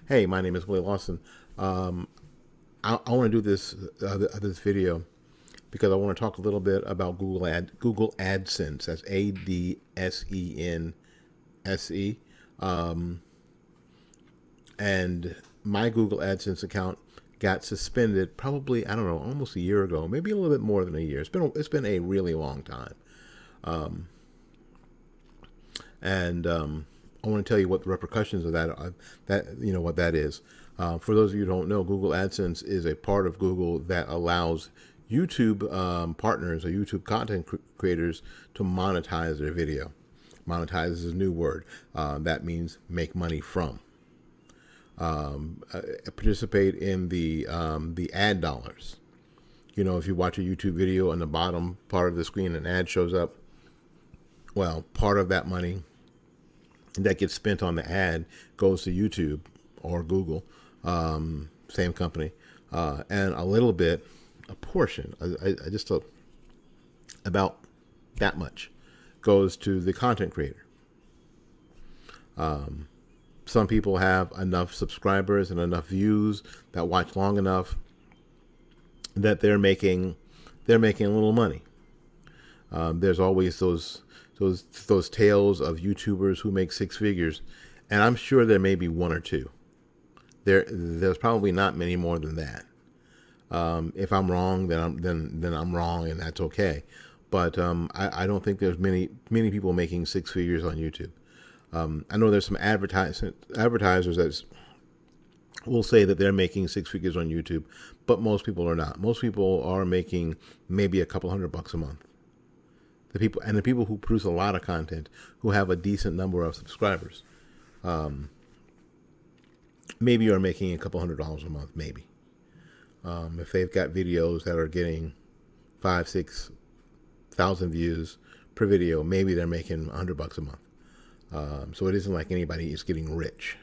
Hey, my name is Willie Lawson. I want to do this video because I want to talk a little bit about Google AdSense. That's ADSENSE. And my Google AdSense account got suspended probably, I don't know, almost a year ago, maybe a little bit more than a year. It's been a really long time. And I want to tell you what the repercussions of that are, what that is. For those of you who don't know, Google AdSense is a part of Google that allows YouTube partners or YouTube content creators to monetize their video. Monetize is a new word. That means make money from. Participate in the ad dollars. You know, if you watch a YouTube video, on the bottom part of the screen, an ad shows up. Well, part of that money that gets spent on the ad goes to YouTube or Google, same company, and a little bit, a portion, I just about that much, goes to the content creator. Some people have enough subscribers and enough views that watch long enough that they're making a little money. There's always those tales of YouTubers who make six figures, and I'm sure there may be one or two. There's probably not many more than that. If I'm wrong, then I'm wrong, and that's okay. But I don't think there's many people making six figures on YouTube. I know there's some advertisers that will say that they're making six figures on YouTube, but most people are not. Most people are making maybe a couple $100 a month. The people who produce a lot of content, who have a decent number of subscribers, maybe are making a couple $100 a month, maybe. If they've got videos that are getting 5,000-6,000 views per video, maybe they're making $100 a month. So it isn't like anybody is getting rich.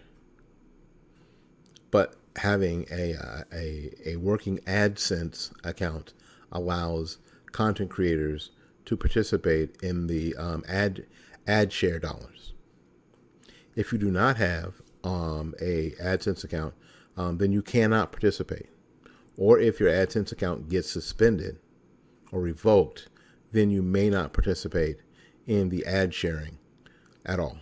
But having a working AdSense account allows content creators to participate in the ad share dollars. If you do not have a AdSense account, then you cannot participate. Or if your AdSense account gets suspended or revoked, then you may not participate in the ad sharing at all.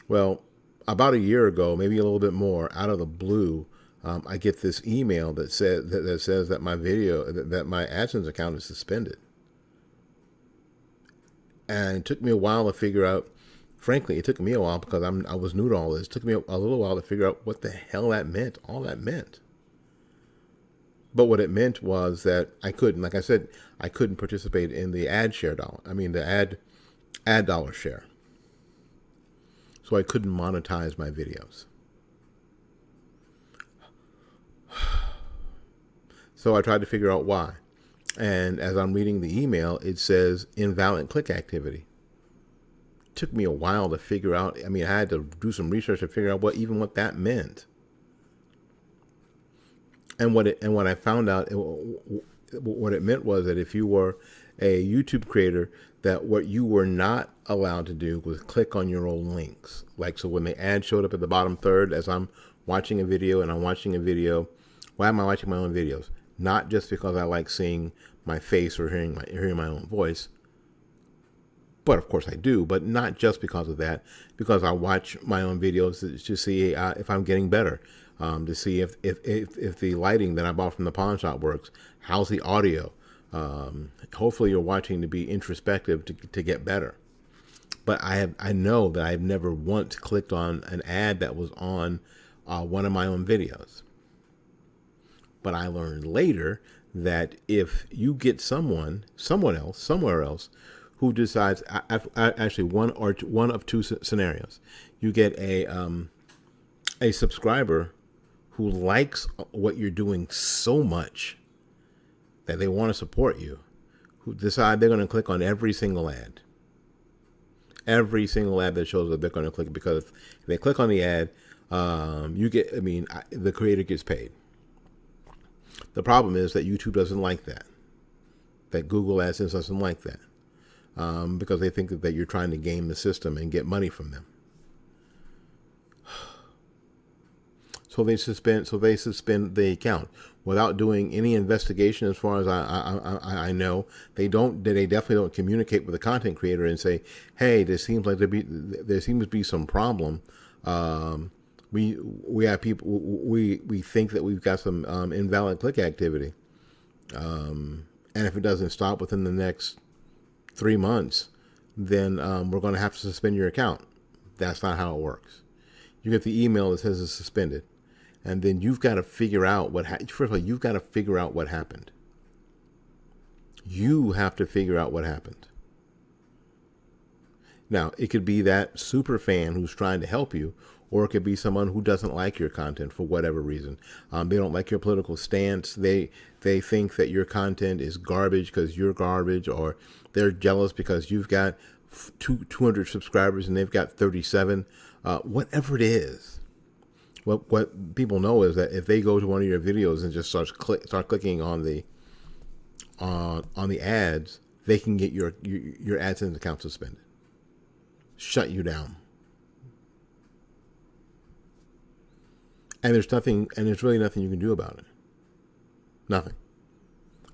Well, about a year ago, maybe a little bit more, out of the blue, I get this email that says that my AdSense account is suspended. And it took me a while to figure out. Frankly, it took me a while because I was new to all this. It took me a little while to figure out what the hell that meant. All that meant. But what it meant was that I couldn't, like I said, I couldn't participate in the ad share dollar. I mean, the ad dollar share. So I couldn't monetize my videos. So I tried to figure out why. And as I'm reading the email, it says invalid click activity. It took me a while to figure out. I mean, I had to do some research to figure out what that meant. And what I found out, what it meant was that if you were a YouTube creator, that what you were not allowed to do was click on your own links. Like, so when the ad showed up at the bottom third, as I'm watching a video, why am I watching my own videos? Not just because I like seeing my face or hearing my own voice, but of course I do, but not just because of that, because I watch my own videos to see if I'm getting better, to see if the lighting that I bought from the pawn shop works, how's the audio. Hopefully you're watching to be introspective to get better. But I know that I've never once clicked on an ad that was on one of my own videos. But I learned later that if you get someone else, somewhere else, who decides, actually one of two scenarios, you get a subscriber who likes what you're doing so much that they want to support you, who decide they're going to click on every single ad. Every single ad that shows up, they're going to click, because if they click on the ad, the creator gets paid. The problem is that YouTube doesn't like that. That Google Adsense doesn't like that. Because they think that you're trying to game the system and get money from them. So they suspend. So they suspend the account without doing any investigation. As far as I know, they don't. They definitely don't communicate with the content creator and say, "Hey, there seems to be some problem. We have people. We think that we've got some invalid click activity, and if it doesn't stop within the next 3 months, then we're going to have to suspend your account." That's not how it works. You get the email that says it's suspended. And then you've got to figure out first of all, you've got to figure out what happened. You have to figure out what happened. Now, it could be that super fan who's trying to help you, or it could be someone who doesn't like your content for whatever reason. They don't like your political stance. They think that your content is garbage because you're garbage, or they're jealous because you've got 200 subscribers and they've got 37. Whatever it is. What people know is that if they go to one of your videos and just start clicking on the ads, they can get your AdSense account suspended, shut you down, and there's really nothing you can do about it. Nothing.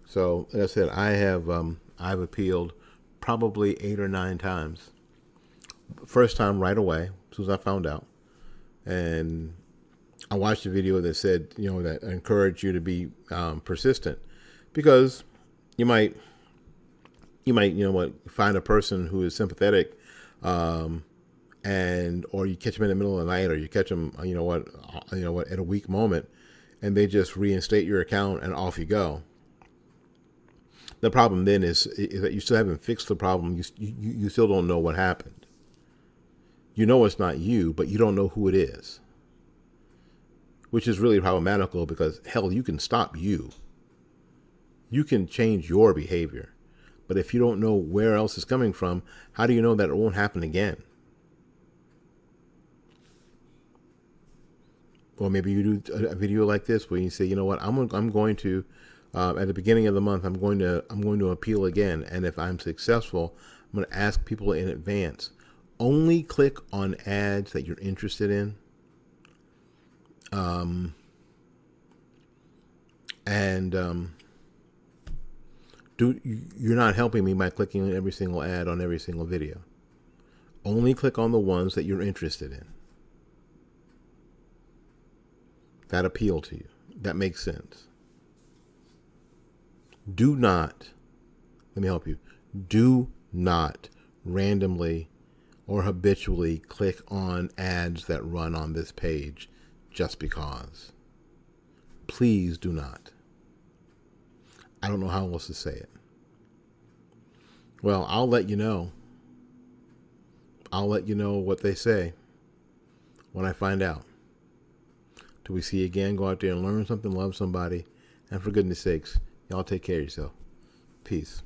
So, as I said, I've appealed probably 8 or 9 times. First time right away, as soon as I found out, and I watched a video that said, that encouraged you to be persistent, because you might, find a person who is sympathetic, or you catch them in the middle of the night, or you catch them, at a weak moment, and they just reinstate your account and off you go. The problem then is that you still haven't fixed the problem. You still don't know what happened. You know it's not you, but you don't know who it is, which is really problematical, because hell, you can stop you. You can change your behavior. But if you don't know where else it's coming from, how do you know that it won't happen again? Or maybe you do a video like this where you say, you know what, I'm going to, at the beginning of the month, I'm going to appeal again. And if I'm successful, I'm going to ask people in advance, only click on ads that you're interested in. You're not helping me by clicking on every single ad on every single video. Only click on the ones that you're interested in, that appeal to you, that makes sense. Do not, let me help you, do not randomly or habitually click on ads that run on this page just because. Please do not. I don't know how else to say it. Well, I'll let you know. I'll let you know what they say when I find out. Till we see you again, go out there and learn something, love somebody, and for goodness sakes, y'all take care of yourself. Peace.